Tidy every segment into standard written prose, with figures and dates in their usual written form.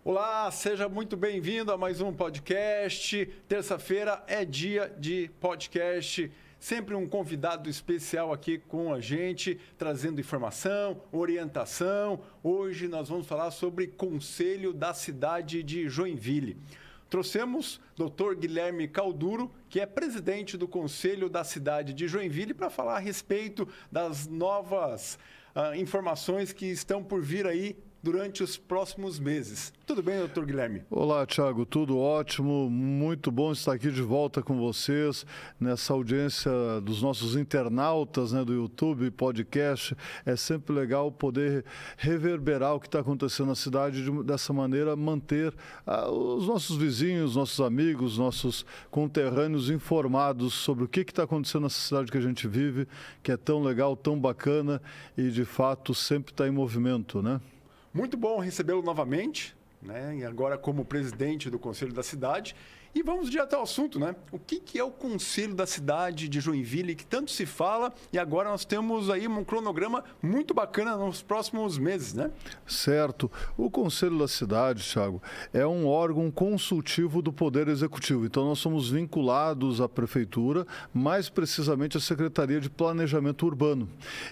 Olá, seja muito bem-vindo a mais um podcast. Terça-feira é dia de podcast. Sempre um convidado especial aqui com a gente, trazendo informação, orientação. Hoje nós vamos falar sobre Conselho da Cidade de Joinville. Trouxemos o Dr. Guilherme Calduro, que é presidente do Conselho da Cidade de Joinville, para falar a respeito das novas informações que estão por vir aí durante os próximos meses. Tudo bem, doutor Guilherme? Olá, Thiago, tudo ótimo, muito bom estar aqui de volta com vocês nessa audiência dos nossos internautas, do YouTube, podcast. É sempre legal poder reverberar o que está acontecendo na cidade e dessa maneira manter os nossos vizinhos, nossos amigos, nossos conterrâneos informados sobre o que está acontecendo nessa cidade que a gente vive, que é tão legal, tão bacana e de fato sempre está em movimento, né? Muito bom recebê-lo novamente, e agora como presidente do Conselho da Cidade. E vamos direto ao assunto, O que é o Conselho da Cidade de Joinville, que tanto se fala, e agora nós temos aí um cronograma muito bacana nos próximos meses, Certo. O Conselho da Cidade, Thiago, é um órgão consultivo do Poder Executivo. Então, nós somos vinculados à Prefeitura, mais precisamente à Secretaria de Planejamento Urbano.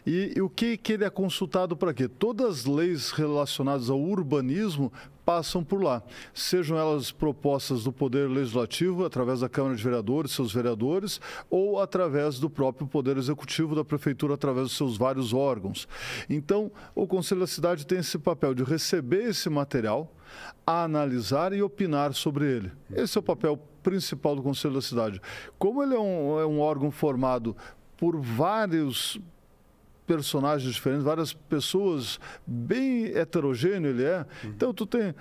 E o que ele é consultado para quê? Todas as leis relacionadas ao urbanismo passam por lá, sejam elas propostas do Poder Legislativo, através da Câmara de Vereadores, seus vereadores, ou através do próprio Poder Executivo da Prefeitura, através dos seus vários órgãos. Então, o Conselho da Cidade tem esse papel de receber esse material, analisar e opinar sobre ele. Esse é o papel principal do Conselho da Cidade. Como ele é um órgão formado por vários personagens diferentes, várias pessoas, bem heterogêneo ele é. Então, tu tem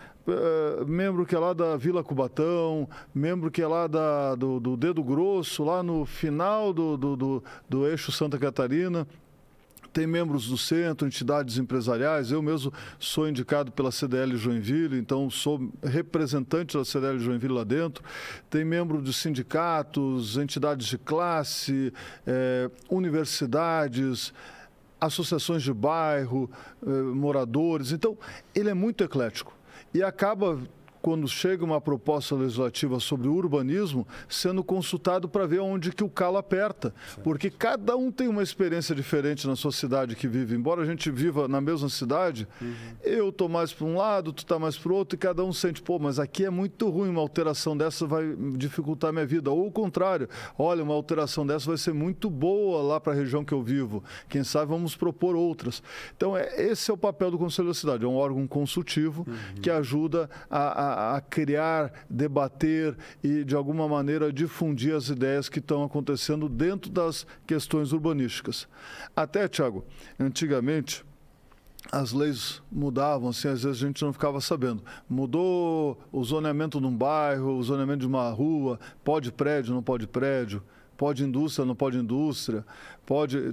membro que é lá da Vila Cubatão, membro que é lá do Dedo Grosso, lá no final do eixo Santa Catarina. Tem membros do centro, entidades empresariais. Eu mesmo sou indicado pela CDL Joinville, então sou representante da CDL Joinville lá dentro. Tem membro de sindicatos, entidades de classe, universidades, associações de bairro, moradores. Então, ele é muito eclético e acaba, quando chega uma proposta legislativa sobre urbanismo, sendo consultado para ver onde que o calo aperta. Certo. Porque cada um tem uma experiência diferente na sua cidade que vive. Embora a gente viva na mesma cidade, eu estou mais para um lado, tu está mais para o outro, e cada um sente, mas aqui é muito ruim, uma alteração dessa vai dificultar a minha vida. Ou o contrário, olha, uma alteração dessa vai ser muito boa lá para a região que eu vivo. Quem sabe vamos propor outras. Então, esse é o papel do Conselho da Cidade. É um órgão consultivo que ajuda a criar, debater e, de alguma maneira, difundir as ideias que estão acontecendo dentro das questões urbanísticas. Até, Thiago, antigamente, as leis mudavam, assim, às vezes a gente não ficava sabendo. Mudou o zoneamento de um bairro, o zoneamento de uma rua, pode prédio, não pode prédio, pode indústria, não pode indústria,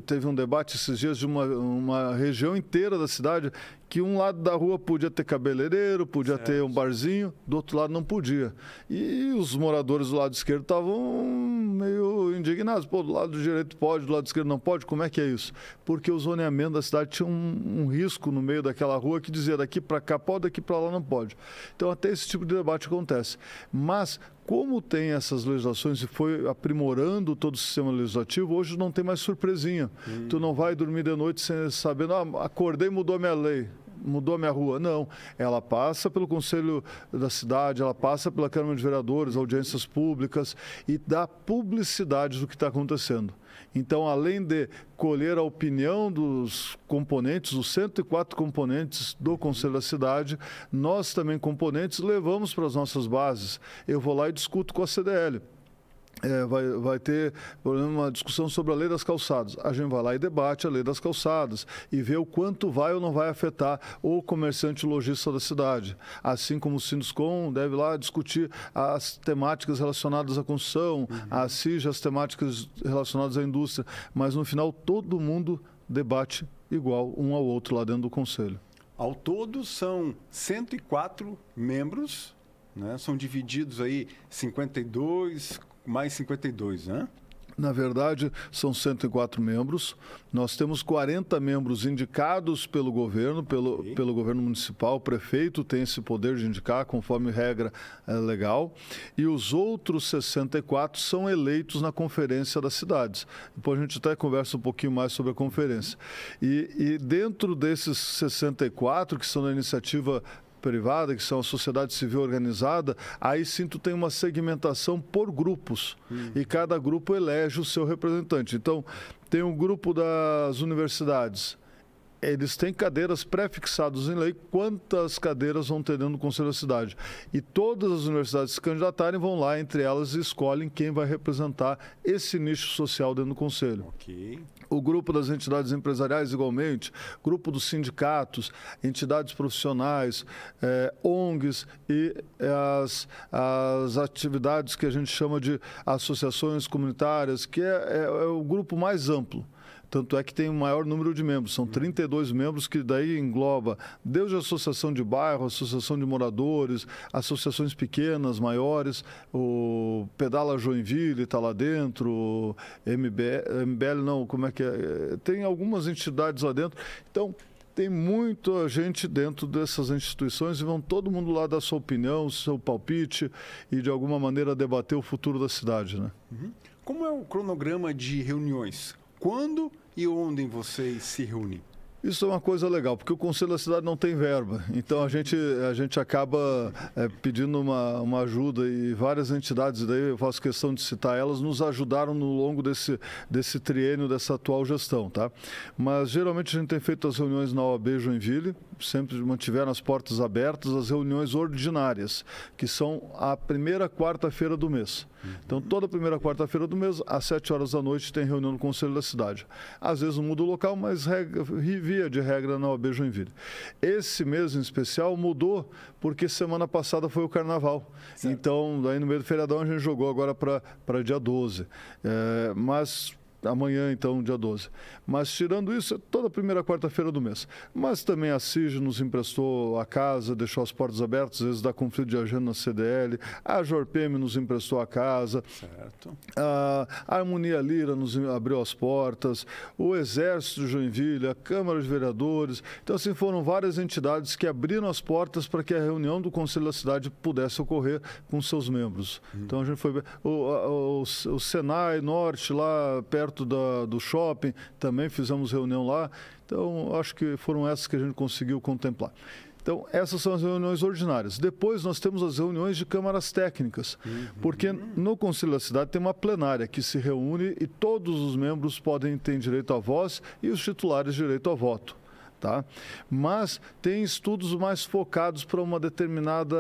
teve um debate esses dias de uma região inteira da cidade que um lado da rua podia ter cabeleireiro, podia ter um barzinho, do outro lado não podia. E os moradores do lado esquerdo estavam meio indignados. Do lado direito pode, do lado esquerdo não pode, como é que é isso? Porque o zoneamento da cidade tinha um risco no meio daquela rua que dizia daqui para cá pode, daqui para lá não pode. Então até esse tipo de debate acontece. Mas como tem essas legislações e foi aprimorando todo o sistema legislativo, hoje não tem mais surpresinha. Tu não vai dormir de noite sem sabendo, acordei e mudou a minha lei, mudou a minha rua. Não, ela passa pelo Conselho da Cidade, ela passa pela Câmara de Vereadores, audiências públicas e dá publicidade do que está acontecendo. Então, além de colher a opinião dos componentes, os 104 componentes do Conselho da Cidade, nós também, componentes, levamos para as nossas bases. Eu vou lá e discuto com a CDL. Vai ter uma discussão sobre a lei das calçadas. A gente vai lá e debate a lei das calçadas e vê o quanto vai ou não vai afetar o comerciante lojista da cidade. Assim como o Sinduscom deve lá discutir as temáticas relacionadas à construção, a CIJ, as temáticas relacionadas à indústria. Mas no final todo mundo debate igual um ao outro lá dentro do Conselho. Ao todo são 104 membros, São divididos aí 52 mais 52, Na verdade, são 104 membros. Nós temos 40 membros indicados pelo governo, pelo governo municipal. O prefeito tem esse poder de indicar, conforme regra legal. E os outros 64 são eleitos na Conferência das Cidades. Depois a gente até conversa um pouquinho mais sobre a conferência. E dentro desses 64, que são da iniciativa privada, que são a sociedade civil organizada, aí sim tu tem uma segmentação por grupos e cada grupo elege o seu representante. Então, tem um grupo das universidades, eles têm cadeiras pré-fixadas em lei, quantas cadeiras vão ter dentro do Conselho da Cidade. E todas as universidades que se candidatarem vão lá, entre elas, e escolhem quem vai representar esse nicho social dentro do Conselho. Ok. O grupo das entidades empresariais, igualmente, grupo dos sindicatos, entidades profissionais, ONGs e as atividades que a gente chama de associações comunitárias, que é o grupo mais amplo. Tanto é que tem o maior número de membros, são 32 membros, que daí engloba desde a associação de bairro, associação de moradores, associações pequenas, maiores, o Pedala Joinville está lá dentro, o MBL não, como é que é? Tem algumas entidades lá dentro. Então, tem muita gente dentro dessas instituições e vão todo mundo lá dar sua opinião, seu palpite e, de alguma maneira, debater o futuro da cidade, né? Como é o cronograma de reuniões? Quando e onde vocês se reúnem? Isso é uma coisa legal, porque o Conselho da Cidade não tem verba. Então, a gente acaba pedindo uma ajuda e várias entidades, e daí eu faço questão de citar elas, nos ajudaram no longo desse triênio, dessa atual gestão, tá? Mas, geralmente, a gente tem feito as reuniões na OAB Joinville, sempre mantiveram as portas abertas, as reuniões ordinárias, que são a primeira quarta-feira do mês. Então, toda primeira quarta-feira do mês, às 7 horas da noite, tem reunião no Conselho da Cidade. Às vezes muda o local, mas via de regra na OAB Joinville. Esse mês, em especial, mudou porque semana passada foi o Carnaval. Certo. Então, daí no meio do feriadão, a gente jogou agora para dia 12. Mas amanhã, então, dia 12. Mas, tirando isso, é toda primeira quarta-feira do mês. Mas também a CIG nos emprestou a casa, deixou as portas abertas, às vezes dá conflito de agenda na CDL. A Jorpem nos emprestou a casa. Certo. A Harmonia Lira nos abriu as portas. O Exército de Joinville, a Câmara de Vereadores. Então, assim, foram várias entidades que abriram as portas para que a reunião do Conselho da Cidade pudesse ocorrer com seus membros. Então, a gente foi... O Senai Norte, lá perto do shopping, também fizemos reunião lá. Então, acho que foram essas que a gente conseguiu contemplar. Então, essas são as reuniões ordinárias. Depois, nós temos as reuniões de câmaras técnicas, porque no Conselho da Cidade tem uma plenária que se reúne e todos os membros podem ter direito à voz e os titulares direito a voto. Tá? Mas tem estudos mais focados para uma determinada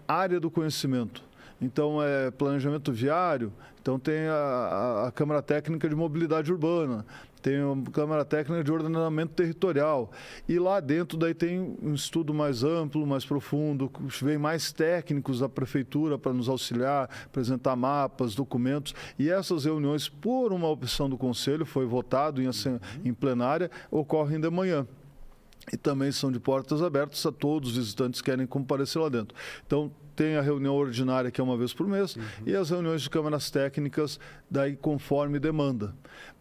área do conhecimento. Então, planejamento viário, então tem a Câmara Técnica de Mobilidade Urbana, tem a Câmara Técnica de Ordenamento Territorial. E lá dentro daí tem um estudo mais amplo, mais profundo, vem mais técnicos da Prefeitura para nos auxiliar, apresentar mapas, documentos. E essas reuniões, por uma opção do Conselho, foi votado em plenária, ocorrem de manhã. E também são de portas abertas a todos os visitantes que querem comparecer lá dentro. Então, tem a reunião ordinária, que é uma vez por mês, e as reuniões de câmaras técnicas, daí conforme demanda.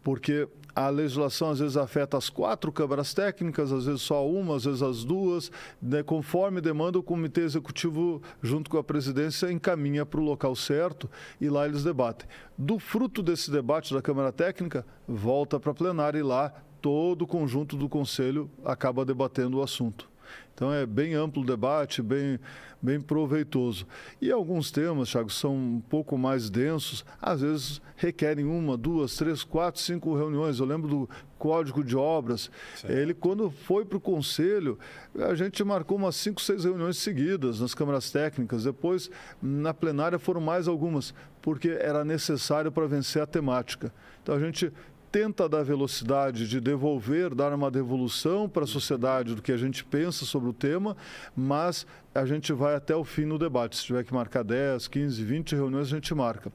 Porque a legislação às vezes afeta as 4 câmaras técnicas, às vezes só uma, às vezes as 2. Né? Conforme demanda, o Comitê Executivo, junto com a presidência, encaminha para o local certo e lá eles debatem. Do fruto desse debate da Câmara Técnica, volta para a plenária e lá todo o conjunto do Conselho acaba debatendo o assunto. Então, é bem amplo o debate, bem proveitoso. E alguns temas, Thiago, são um pouco mais densos, às vezes requerem 1, 2, 3, 4, 5 reuniões. Eu lembro do Código de Obras. Certo. Ele, quando foi para o Conselho, a gente marcou umas 5, 6 reuniões seguidas nas câmaras técnicas. Depois, na plenária, foram mais algumas, porque era necessário para vencer a temática. Então, a gente tenta dar velocidade de dar uma devolução para a sociedade do que a gente pensa sobre o tema, mas a gente vai até o fim no debate. Se tiver que marcar 10, 15, 20 reuniões, a gente marca.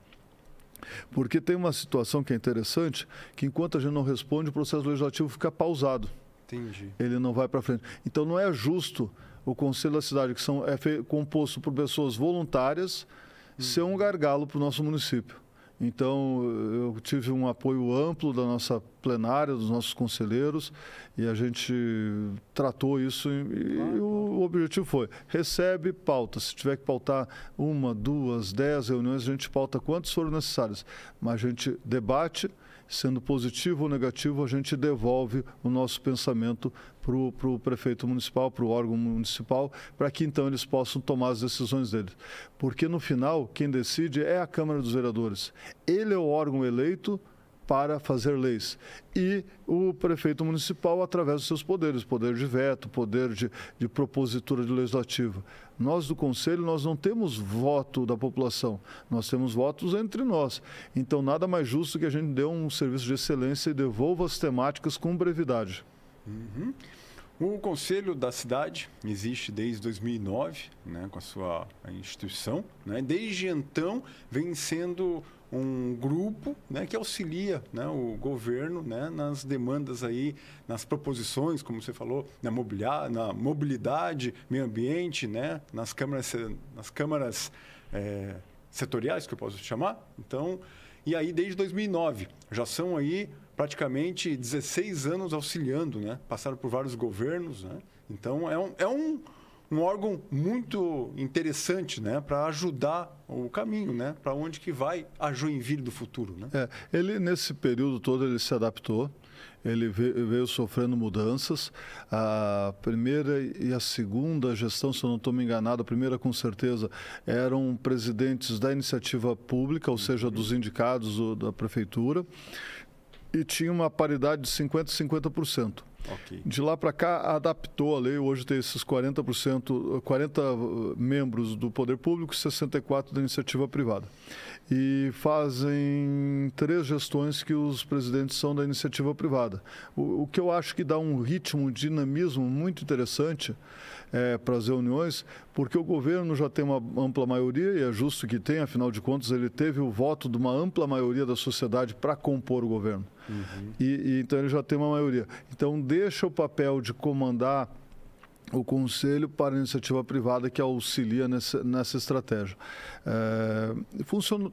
Porque tem uma situação que é interessante, que enquanto a gente não responde, o processo legislativo fica pausado. Entendi. Ele não vai para frente. Então, não é justo o Conselho da Cidade, que composto por pessoas voluntárias, ser um gargalo para o nosso município. Então, eu tive um apoio amplo da nossa plenária, dos nossos conselheiros, e a gente tratou isso e o objetivo foi, recebe, pauta. Se tiver que pautar 1, 2, 10 reuniões, a gente pauta quantas forem necessárias. Mas a gente debate, sendo positivo ou negativo, a gente devolve o nosso pensamento para o prefeito municipal, para o órgão municipal, para que então eles possam tomar as decisões deles. Porque no final, quem decide é a Câmara dos Vereadores. Ele é o órgão eleito para fazer leis. E o prefeito municipal, através dos seus poderes, poder de veto, poder de propositura de legislativa. Nós do Conselho, nós não temos voto da população, nós temos votos entre nós. Então, nada mais justo que a gente dê um serviço de excelência e devolva as temáticas com brevidade. Uhum. O Conselho da Cidade existe desde 2009, né, com a sua instituição, né? Desde então, vem sendo um grupo, né, que auxilia, né, o governo, né, nas demandas aí, nas proposições, como você falou, na mobilidade, meio ambiente, né, nas câmaras setoriais, que eu posso chamar. Então, e aí desde 2009, já são aí praticamente 16 anos auxiliando, né, passaram por vários governos, né. Então é um órgão muito interessante, né, para ajudar o caminho, né, para onde que vai a Joinville do futuro, né? Ele, nesse período todo, ele se adaptou, ele veio sofrendo mudanças. A primeira e a segunda gestão, se eu não estou me enganado, a primeira com certeza eram presidentes da iniciativa pública, ou seja, dos indicados da prefeitura, e tinha uma paridade de 50% e 50%. Okay. De lá para cá, adaptou a lei. Hoje tem esses 40 membros do poder público e 64 da iniciativa privada. E fazem 3 gestões que os presidentes são da iniciativa privada. O que eu acho que dá um ritmo, um dinamismo muito interessante para as reuniões, porque o governo já tem uma ampla maioria, e é justo que tenha, afinal de contas, ele teve o voto de uma ampla maioria da sociedade para compor o governo. Uhum. Então ele já tem uma maioria. Então deixa o papel de comandar o Conselho para a iniciativa privada, que auxilia nessa estratégia.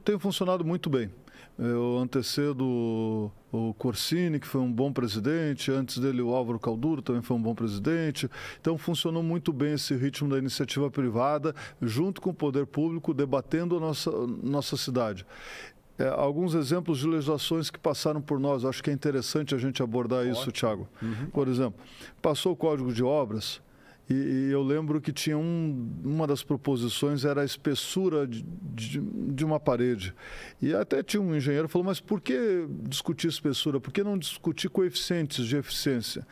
Tem funcionado muito bem. Eu antecedo o Corsini, que foi um bom presidente, antes dele o Álvaro Calduro também foi um bom presidente. Então funcionou muito bem esse ritmo da iniciativa privada, junto com o poder público, debatendo a nossa cidade. Alguns exemplos de legislações que passaram por nós, acho que é interessante a gente abordar isso, Thiago. Uhum. Por exemplo, passou o Código de Obras, e eu lembro que tinha uma das proposições era a espessura de uma parede. E até tinha um engenheiro que falou, mas por que discutir espessura? Por que não discutir coeficientes de eficiência?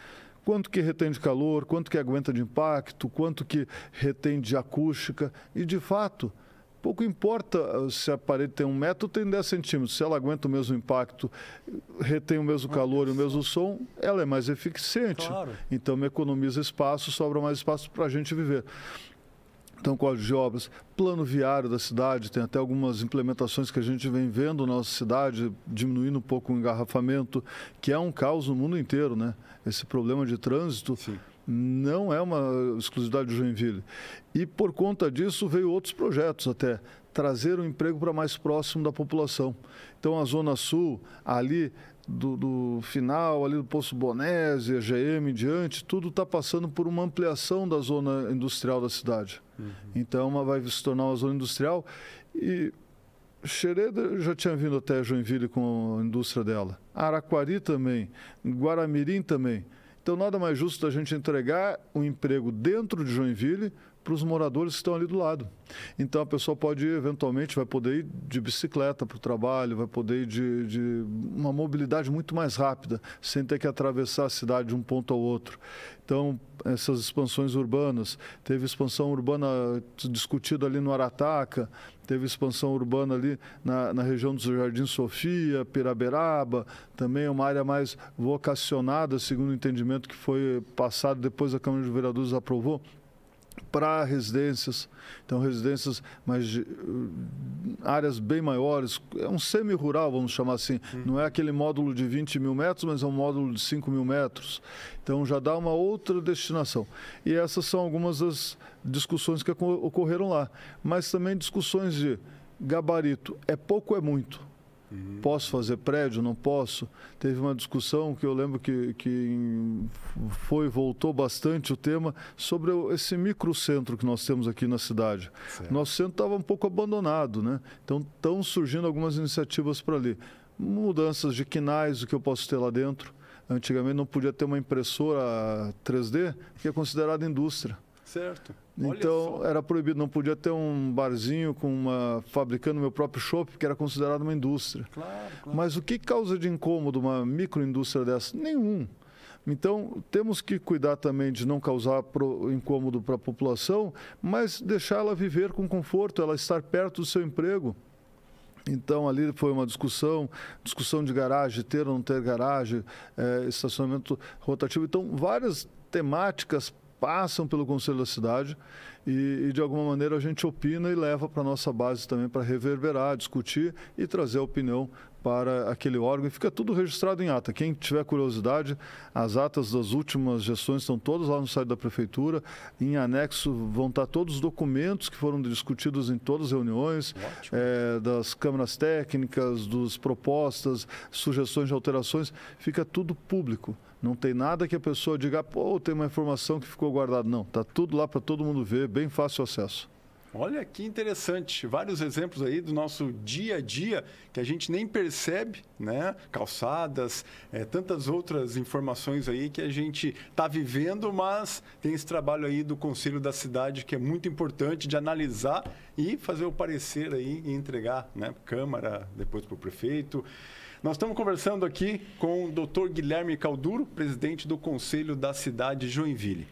Quanto que retém de calor, quanto que aguenta de impacto, quanto que retém de acústica. E, de fato, pouco importa se a parede tem 1 metro ou tem 10 centímetros. Se ela aguenta o mesmo impacto, retém o mesmo calor e o mesmo som, ela é mais eficiente. Claro. Então, me economiza espaço, sobra mais espaço para a gente viver. Então, Código de Obras, plano viário da cidade, tem até algumas implementações que a gente vem vendo na nossa cidade, diminuindo um pouco o engarrafamento, que é um caos no mundo inteiro, né? Esse problema de trânsito... Sim. Não é uma exclusividade de Joinville. E, por conta disso, veio outros projetos até. Trazer o emprego para mais próximo da população. Então, a Zona Sul, ali do final, ali do Poço Bonese, GM em diante, tudo está passando por uma ampliação da zona industrial da cidade. Uhum. Então, vai se tornar uma zona industrial. E Xereda já tinha vindo até Joinville com a indústria dela. Araquari também. Guaramirim também. Então, nada mais justo da gente entregar um emprego dentro de Joinville para os moradores que estão ali do lado. Então, a pessoa pode ir, eventualmente, vai poder ir de bicicleta para o trabalho, vai poder ir de uma mobilidade muito mais rápida, sem ter que atravessar a cidade de um ponto ao outro. Então, essas expansões urbanas, teve expansão urbana discutida ali no Arataca, teve expansão urbana ali na região do Jardim Sofia, Piraberaba, também é uma área mais vocacionada, segundo o entendimento que foi passado depois a Câmara de Vereadores aprovou, para residências. Então, residências, mas áreas bem maiores, é um semi-rural, vamos chamar assim. Não é aquele módulo de 20 mil metros, mas é um módulo de 5 mil metros. Então, já dá uma outra destinação. E essas são algumas das discussões que ocorreram lá. Mas também discussões de gabarito, é pouco ou é muito? Posso fazer prédio? Não posso? Teve uma discussão que eu lembro que voltou bastante o tema sobre esse microcentro que nós temos aqui na cidade. Certo. Nosso centro estava um pouco abandonado, né? Então estão surgindo algumas iniciativas para ali. Mudanças de quinais, o que eu posso ter lá dentro. Antigamente não podia ter uma impressora 3D, que é considerada indústria. Certo. Então era proibido, não podia ter um barzinho fabricando meu próprio chopp, porque era considerado uma indústria. Claro. Mas o que causa de incômodo uma microindústria dessa? Nenhum. Então temos que cuidar também de não causar incômodo para a população, mas deixá-la viver com conforto, ela estar perto do seu emprego. Então, ali foi uma discussão de garagem, ter ou não ter garagem, estacionamento rotativo. Então, várias temáticas passam pelo Conselho da Cidade e de alguma maneira, a gente opina e leva para a nossa base também para reverberar, discutir e trazer a opinião para aquele órgão. E fica tudo registrado em ata. Quem tiver curiosidade, as atas das últimas gestões estão todas lá no site da Prefeitura. Em anexo vão estar todos os documentos que foram discutidos em todas as reuniões, das câmaras técnicas, das propostas, sugestões de alterações. Fica tudo público. Não tem nada que a pessoa diga, pô, tem uma informação que ficou guardada. Não, está tudo lá para todo mundo ver, bem fácil acesso. Olha que interessante, vários exemplos aí do nosso dia a dia que a gente nem percebe, né? Calçadas, tantas outras informações aí que a gente está vivendo, mas tem esse trabalho aí do Conselho da Cidade que é muito importante de analisar e fazer o parecer aí e entregar, né? Câmara, depois para o prefeito. Nós estamos conversando aqui com o Dr. Guilherme Calduro, presidente do Conselho da Cidade de Joinville.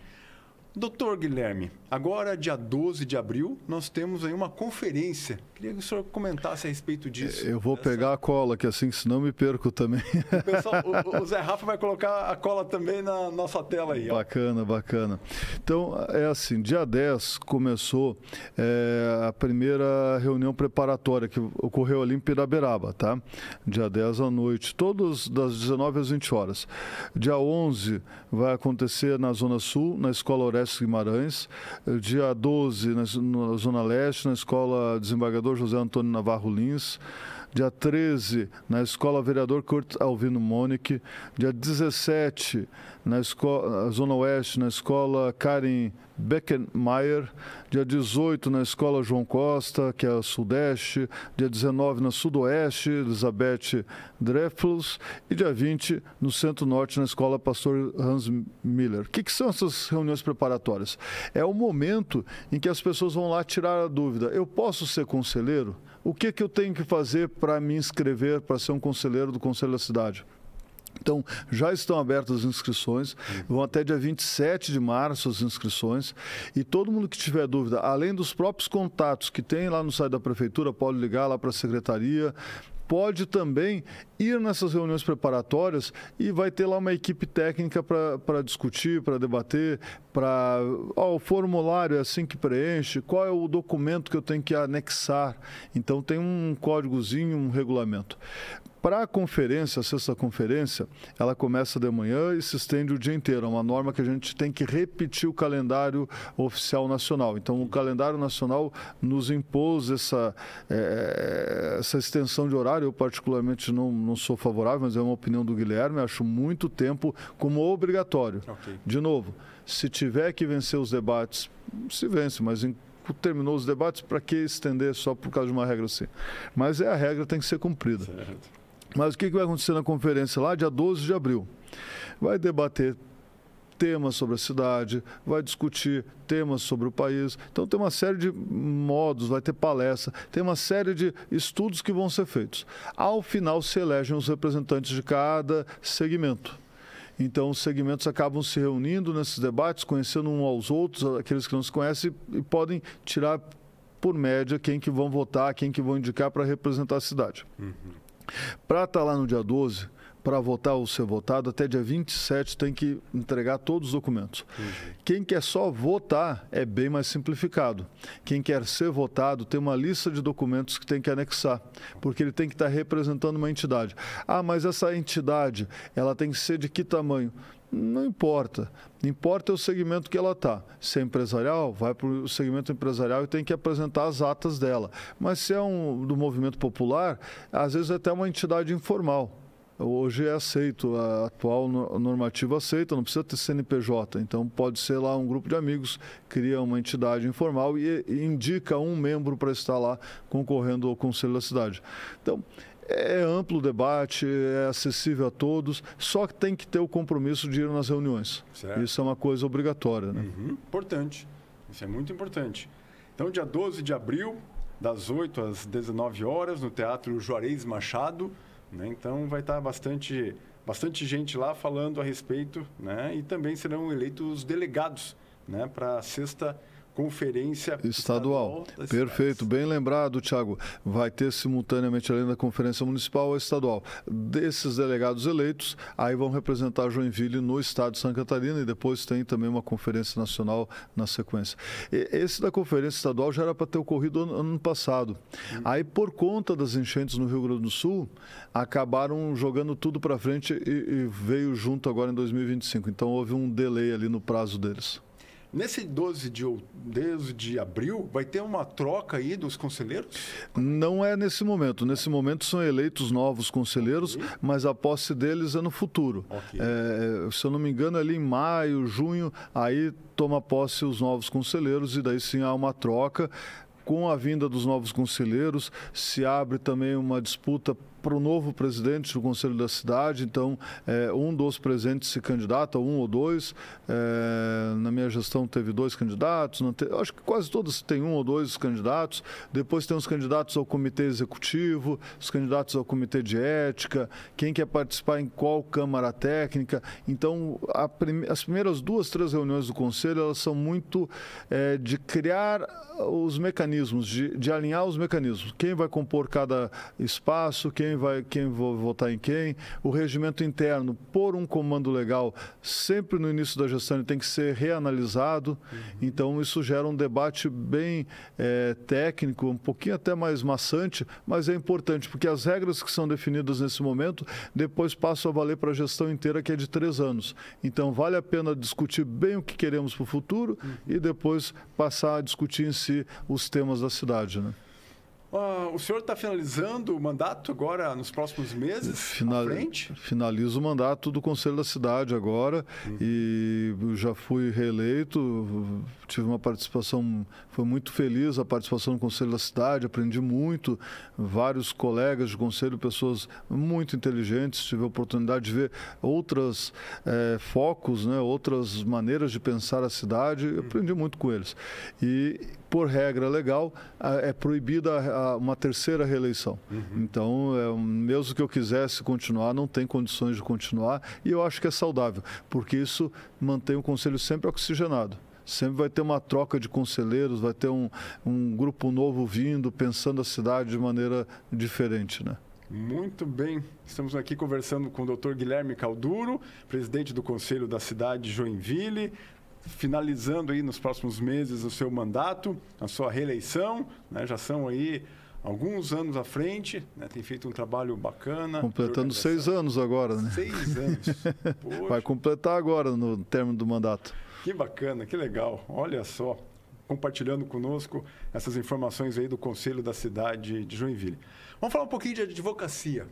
Doutor Guilherme, agora dia 12 de abril, nós temos aí uma conferência. Queria que o senhor comentasse a respeito disso. Eu vou pegar a cola, que assim, senão me perco também. Pessoal, o Zé Rafa vai colocar a cola também na nossa tela aí. Bacana, bacana. Então, é assim, dia 10 começou a primeira reunião preparatória que ocorreu ali em Piraberaba, tá? Dia 10 à noite, todos das 19 às 20 horas. Dia 11 vai acontecer na Zona Sul, na Escola Orestes Guimarães. Dia 12 na Zona Leste, na Escola Desembargador José Antônio Navarro Lins. Dia 13, na Escola Vereador Kurt Alvino Monique. Dia 17, na Zona Oeste, na Escola Karen Beckenmeier. Dia 18, na Escola João Costa, que é a Sudeste. Dia 19, na Sudoeste, Elizabeth Dreyfus. E dia 20, no Centro-Norte, na Escola Pastor Hans Miller. O que são essas reuniões preparatórias? É o momento em que as pessoas vão lá tirar a dúvida. Eu posso ser conselheiro? O que eu tenho que fazer para me inscrever, para ser um conselheiro do Conselho da Cidade? Então, já estão abertas as inscrições, vão até dia 27 de março as inscrições, e todo mundo que tiver dúvida, além dos próprios contatos que tem lá no site da Prefeitura, pode ligar lá para a Secretaria, pode também ir nessas reuniões preparatórias e vai ter lá uma equipe técnica para discutir, para debater, o formulário é assim que preenche, qual é o documento que eu tenho que anexar. Então tem um códigozinho, um regulamento. Para a conferência, a sexta conferência, ela começa de manhã e se estende o dia inteiro. É uma norma que a gente tem que repetir o calendário oficial nacional. Então, o calendário nacional nos impôs essa extensão de horário. Eu, particularmente, não sou favorável, mas é uma opinião do Guilherme. Acho muito tempo como obrigatório. Okay. De novo, se tiver que vencer os debates, se vence, mas terminou os debates, para que estender só por causa de uma regra assim? Mas a regra tem que ser cumprida. Certo. Mas o que vai acontecer na conferência lá, dia 12 de abril? Vai debater temas sobre a cidade, vai discutir temas sobre o país. Então tem uma série de modos, vai ter palestra, tem uma série de estudos que vão ser feitos. Ao final se elegem os representantes de cada segmento. Então, os segmentos acabam se reunindo nesses debates, conhecendo uns aos outros, aqueles que não se conhecem, e podem tirar, por média, quem que vão votar, quem que vão indicar para representar a cidade. Para estar lá no dia 12, para votar ou ser votado, até dia 27 tem que entregar todos os documentos. Quem quer só votar é bem mais simplificado. Quem quer ser votado tem uma lista de documentos que tem que anexar, porque ele tem que estar representando uma entidade. Ah, mas essa entidade, ela tem que ser de que tamanho? Não importa. Importa é o segmento que ela está. Se é empresarial, vai para o segmento empresarial e tem que apresentar as atas dela. Mas se é do movimento popular, às vezes é até uma entidade informal. Hoje é aceito, a atual normativa aceita, não precisa ter CNPJ. Então, pode ser lá um grupo de amigos, cria uma entidade informal e indica um membro para estar lá concorrendo ao Conselho da Cidade. Então, é amplo o debate, é acessível a todos, só que tem que ter o compromisso de ir nas reuniões. Certo. Isso é uma coisa obrigatória. Né? Importante, isso é muito importante. Então, dia 12 de abril, das 8 às 19 horas, no Teatro Juarez Machado, né? Então, vai estar bastante gente lá falando a respeito, né? E também serão eleitos delegados, né? Para a 6ª Conferência Estadual. Perfeito, bem lembrado, Thiago. Vai ter simultaneamente, além da Conferência Municipal, a Estadual. Desses delegados eleitos, aí vão representar Joinville no estado de Santa Catarina e depois tem também uma Conferência Nacional na sequência. Esse da Conferência Estadual já era para ter ocorrido ano passado. Aí, por conta das enchentes no Rio Grande do Sul, acabaram jogando tudo para frente e veio junto agora em 2025. Então, houve um delay ali no prazo deles. Nesse 12 de abril, vai ter uma troca aí dos conselheiros? Não é nesse momento. Nesse momento são eleitos novos conselheiros, mas a posse deles é no futuro. Se eu não me engano, ali em maio, junho, aí toma posse os novos conselheiros e daí sim há uma troca. Com a vinda dos novos conselheiros, se abre também uma disputa para o novo presidente do Conselho da Cidade. Então, um dos presentes se candidata, um ou dois. Na minha gestão teve 2 candidatos, acho que quase todas têm 1 ou 2 candidatos. Depois tem os candidatos ao comitê executivo, os candidatos ao comitê de ética, quem quer participar em qual câmara técnica. Então, as primeiras 2, 3 reuniões do Conselho, elas são muito de criar os mecanismos, de alinhar os mecanismos. Quem vai compor cada espaço, quem vai votar em quem, o regimento interno, por um comando legal, sempre no início da gestão ele tem que ser reanalisado. Então, isso gera um debate bem técnico, um pouquinho até mais maçante, mas é importante, porque as regras que são definidas nesse momento, depois passam a valer para a gestão inteira, que é de 3 anos. Então, vale a pena discutir bem o que queremos para o futuro e depois passar a discutir em si os temas da cidade, né? O senhor está finalizando o mandato agora nos próximos meses? Finalizo o mandato do Conselho da Cidade agora e já fui reeleito, tive uma participação, foi muito feliz a participação no Conselho da Cidade, aprendi muito, vários colegas de conselho, pessoas muito inteligentes, tive a oportunidade de ver outros focos, né, outras maneiras de pensar a cidade, aprendi muito com eles. E, por regra legal, é proibida uma 3ª reeleição. Então, mesmo que eu quisesse continuar, não tem condições de continuar, e eu acho que é saudável, porque isso mantém o Conselho sempre oxigenado. Sempre vai ter uma troca de conselheiros, vai ter um grupo novo vindo, pensando a cidade de maneira diferente, né? Muito bem. Estamos aqui conversando com o Dr. Guilherme Calduro, presidente do Conselho da Cidade de Joinville, finalizando aí nos próximos meses o seu mandato, a sua reeleição, né? Já são aí alguns anos à frente, né? Tem feito um trabalho bacana. Completando 6 anos agora, né? 6 anos. Poxa. Vai completar agora, no término do mandato. Que bacana, que legal. Olha só, compartilhando conosco essas informações aí do Conselho da Cidade de Joinville. Vamos falar um pouquinho de advocacia.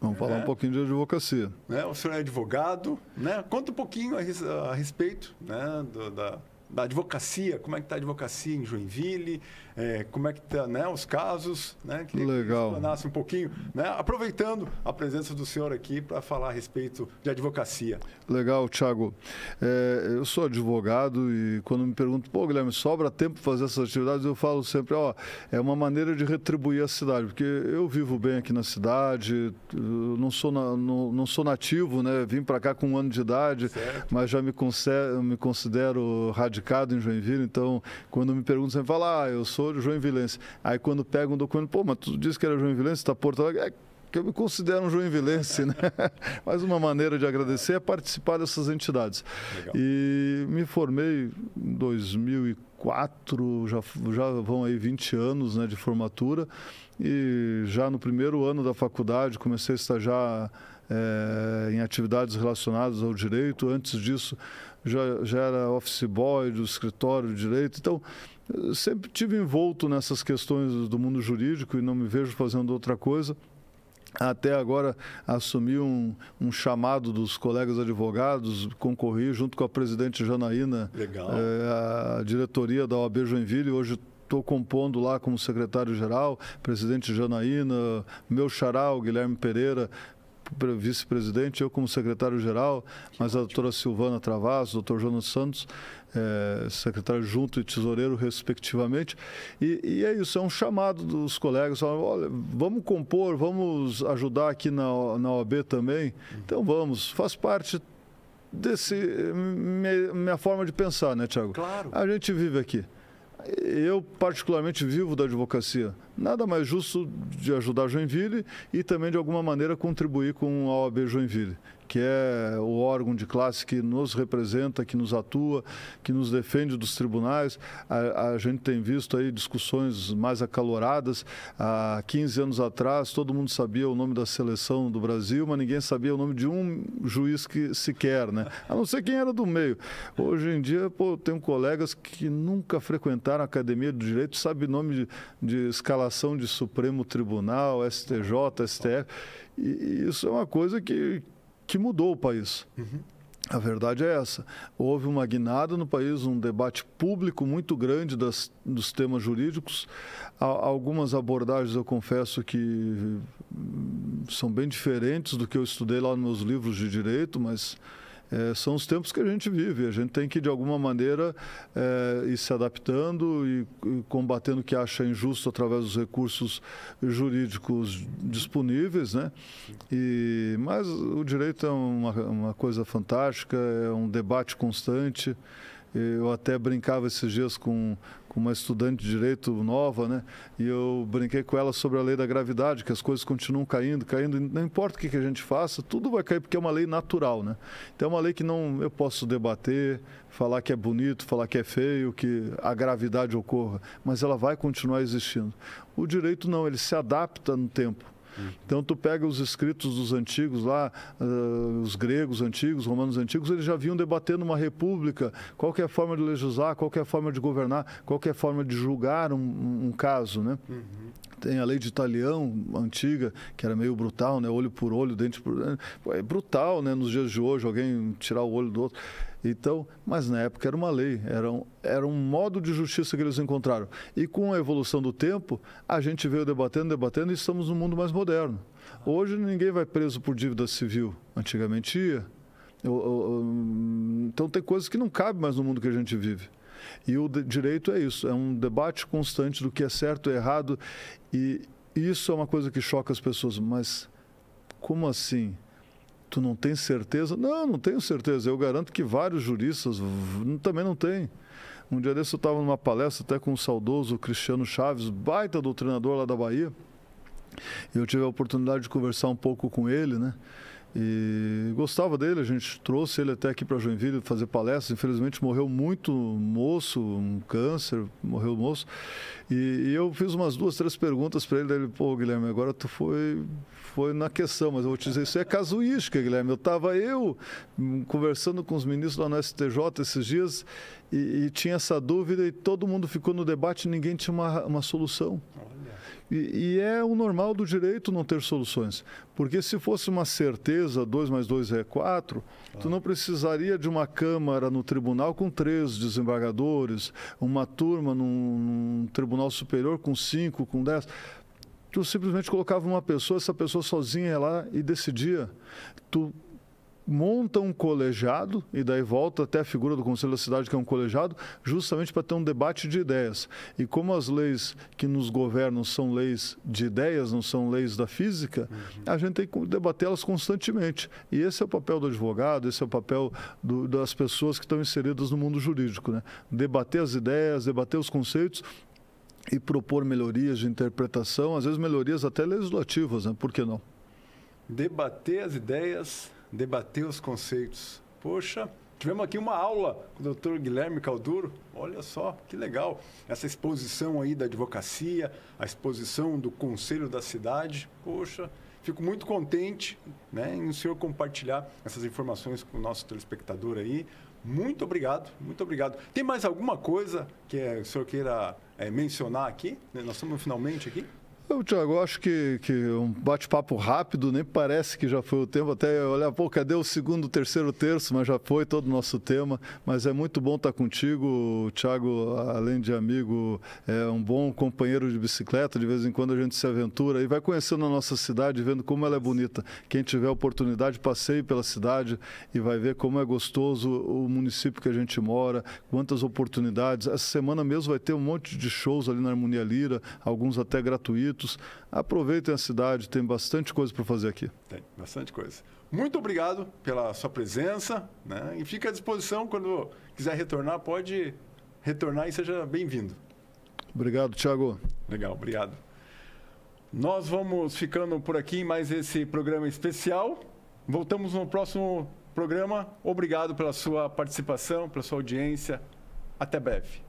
Vamos falar um pouquinho de advocacia. Né? O senhor é advogado, né? Conta um pouquinho a respeito, né? da advocacia, como é que está a advocacia em Joinville, como é que está, né, os casos, né? Queria que você explanasse um pouquinho, né? Aproveitando a presença do senhor aqui para falar a respeito de advocacia. Legal, Thiago. Eu sou advogado e quando me perguntam, pô, Guilherme, sobra tempo para fazer essas atividades, eu falo sempre, é uma maneira de retribuir a cidade, porque eu vivo bem aqui na cidade, não sou nativo, né? Vim para cá com 1 ano de idade, certo, mas já me considero radicado em Joinville, então quando me perguntam, sempre falo, eu sou joinvilense. Aí quando pegam um documento, pô, mas tu disse que era joinvilense, está Porto Alegre, que eu me considero um joinvilense, né? Mas uma maneira de agradecer é participar dessas entidades. Legal. E me formei em 2004, já vão aí 20 anos, né, de formatura, e já no primeiro ano da faculdade comecei a estagiar em atividades relacionadas ao direito. Antes disso, já era office boy do escritório de direito. Então, eu sempre tive envolto nessas questões do mundo jurídico e não me vejo fazendo outra coisa. Até agora assumi um chamado dos colegas advogados, concorri junto com a presidente Janaína, a diretoria da OAB Joinville. Hoje estou compondo lá como secretário-geral, presidente Janaína, meu xará, o Guilherme Pereira, vice-presidente, eu como secretário-geral, mas a doutora Silvana Travassos, o doutor Jonas Santos, secretário junto e tesoureiro, respectivamente. E é isso, é um chamado dos colegas, falam, olha, vamos compor, vamos ajudar aqui na OAB também. Então vamos, faz parte minha forma de pensar, né, Tiago? Claro. A gente vive aqui. Eu, particularmente, vivo da advocacia. Nada mais justo de ajudar Joinville e também, de alguma maneira, contribuir com a OAB Joinville, que é o órgão de classe que nos representa, que nos atua, que nos defende dos tribunais. A gente tem visto aí discussões mais acaloradas. Há 15 anos atrás, todo mundo sabia o nome da seleção do Brasil, mas ninguém sabia o nome de um juiz que sequer, né? A não ser quem era do meio. Hoje em dia, tenho colegas que nunca frequentaram a Academia do Direito, sabe o nome de escalação de Supremo Tribunal, STJ, STF. E isso é uma coisa que mudou o país. Uhum. A verdade é essa. Houve uma guinada no país, um debate público muito grande dos temas jurídicos. Algumas abordagens, eu confesso, que são bem diferentes do que eu estudei lá nos meus livros de direito, mas são os tempos que a gente vive. A gente tem que, de alguma maneira, ir se adaptando e combatendo o que acha injusto através dos recursos jurídicos disponíveis, né? Mas o direito é uma coisa fantástica, é um debate constante. Eu até brincava esses dias com uma estudante de direito nova, né? E eu brinquei com ela sobre a lei da gravidade, que as coisas continuam caindo, não importa o que a gente faça, tudo vai cair porque é uma lei natural, né? Então é uma lei que não eu posso debater, falar que é bonito, falar que é feio, que a gravidade ocorra, mas ela vai continuar existindo. O direito não, ele se adapta no tempo. Então, tu pega os escritos dos antigos lá, os gregos antigos, romanos antigos, eles já vinham debatendo uma república, qual que é a forma de legislar, qual que é a forma de governar, qual que é a forma de julgar um caso, né? Uhum. Tem a lei de Italião, antiga, que era meio brutal, né? Olho por olho, dente por dente. É brutal, né? Nos dias de hoje, alguém tirar o olho do outro. Então, mas na época era uma lei, era um modo de justiça que eles encontraram. E com a evolução do tempo, a gente veio debatendo e estamos num mundo mais moderno. Hoje ninguém vai preso por dívida civil. Antigamente ia. Então tem coisas que não cabem mais no mundo que a gente vive. E o direito é isso, é um debate constante do que é certo e errado. E isso é uma coisa que choca as pessoas. Mas como assim? Tu não tem certeza? Não tenho certeza. Eu garanto que vários juristas também não têm. Um dia desse eu estava numa palestra até com o saudoso Cristiano Chaves, baita doutrinador lá da Bahia. Eu tive a oportunidade de conversar um pouco com ele, né? E gostava dele, a gente trouxe ele até aqui para Joinville fazer palestras. Infelizmente morreu muito moço, um câncer, morreu moço. E eu fiz umas 2, 3 perguntas para ele. Ele, pô, Guilherme, agora tu foi na questão, mas eu vou te dizer, isso é casuística, Guilherme. Estava conversando com os ministros lá no STJ esses dias e tinha essa dúvida e todo mundo ficou no debate e ninguém tinha uma solução. E é o normal do direito não ter soluções. Porque se fosse uma certeza, 2 mais 2 é 4, tu não precisaria de uma Câmara no tribunal com 3 desembargadores, uma turma num tribunal superior com 5, com 10. Tu simplesmente colocava uma pessoa, essa pessoa sozinha ia lá e decidia. Tu monta um colegiado, e daí volta até a figura do Conselho da Cidade, que é um colegiado, justamente para ter um debate de ideias. E como as leis que nos governam são leis de ideias, não são leis da física, a gente tem que debatê-las constantemente. E esse é o papel do advogado, esse é o papel das pessoas que estão inseridas no mundo jurídico, né? Debater as ideias, debater os conceitos e propor melhorias de interpretação, às vezes melhorias até legislativas, né? Por que não? Debater as ideias, debater os conceitos. Poxa, tivemos aqui uma aula com o Dr. Guilherme Calduro. Olha só, que legal. Essa exposição aí da advocacia, a exposição do Conselho da Cidade. Poxa, Fico muito contente, né, em o senhor compartilhar essas informações com o nosso telespectador aí. Muito obrigado, muito obrigado. Tem mais alguma coisa que o senhor queira mencionar aqui? Nós estamos finalmente aqui. Tiago, eu acho que um bate-papo rápido, nem parece que já foi o tempo, até olhar, pô, cadê o segundo, terceiro terço, mas já foi todo o nosso tema, mas é muito bom estar contigo, o Tiago, além de amigo, é um bom companheiro de bicicleta, de vez em quando a gente se aventura e vai conhecendo a nossa cidade, vendo como ela é bonita. Quem tiver oportunidade, passeie pela cidade e vai ver como é gostoso o município que a gente mora, quantas oportunidades. Essa semana mesmo vai ter um monte de shows ali na Harmonia Lira, alguns até gratuitos. Aproveitem a cidade, tem bastante coisa para fazer aqui. Tem bastante coisa. Muito obrigado pela sua presença, né? E fica à disposição quando quiser retornar, pode retornar e seja bem-vindo. Obrigado, Tiago. Legal, obrigado. Nós vamos ficando por aqui em mais esse programa especial. Voltamos no próximo programa. Obrigado pela sua participação, pela sua audiência. Até breve.